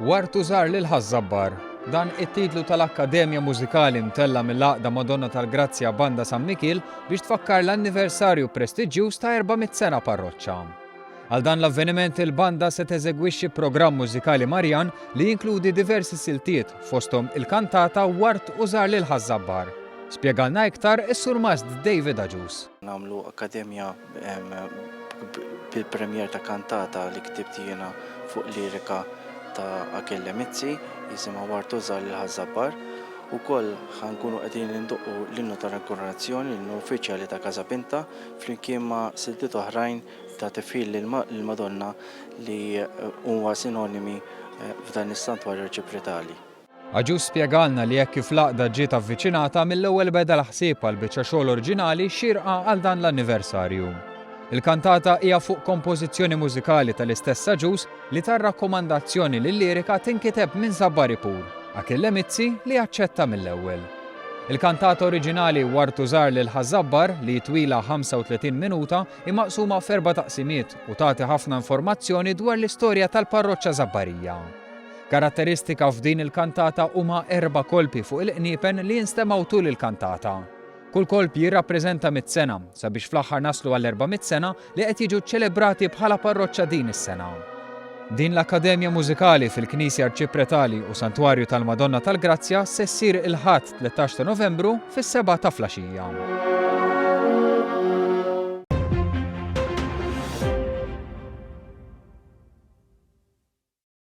Wartu żar lil ħażabbar. Dan it-titlu tal-Akkademja Mużikali mtella mill-Għaqda Madonna tal-Grazzja Banda San Mikil biex tfakkar l-anniversarju prestiġjuż ta' 400 sena parroċċa. Għal dan l-avveniment il-banda se teżegwixxi programm mużikali Marjan li jinkludi diversi siltiet fosthom il-kantata Wart u żar lil ħażabbar. Spjegalna iktar is-Sur Masd David Aġus. Nagħmlu akkademja bil-premjer ta' kantata li ktibt jiena fuq lirika ta' Achille Mizzi jisimha Wart u żar lil ħażabbar. Ukoll ħankunu qegħdin nindoqqu l-innu tal-inkorazzjoni, l-innu uffiċjali ta' Casa Pinta, flimkien ma' siltiet oħrajn ta' tifħil lill-Madonna li huwa sinonimi f'dan is-santwarju ċipritali. Aġus spjegalna li jekk kif l-Għaqda ġiet avviċinata mill-ewwel beda l-ħsieb għal biċċa xogħol oriġinali xirqa għal dan l-anniversarju. Il-kantata hija fuq kompożizzjoni mużikali tal-istess Aġus li tar-rakkomandazzjoni lil-lirika tinkiteb minn Żabbar Ipur, Achille Mizzi li aċċetta mill-ewwel. Il-kantata oriġinali Wart u żar lil ħażabbar li twila 35 minuta imaqsuma f'4 taqsimiet u tagħti ħafna informazzjoni dwar l-istorja tal-parroċċa Żabbarija. Karatteristika f'din il-kantata huma 4 kolpi fuq il-qniepen li jinstemaw tul il-kantata. Kull kolp jirrappreżenta 100 sena sabiex fl-aħħar naslu għal 400 sena li qed jiġu ċċelebrati bħala parroċċa din is-sena. Din l-Akkademja Mużikali fil-Knisja Arċipretali u Santwarju tal-Madonna tal-Grazzja se ssir il-Ħadd 13 ta' Novembru fis-7 ta' filgħaxija.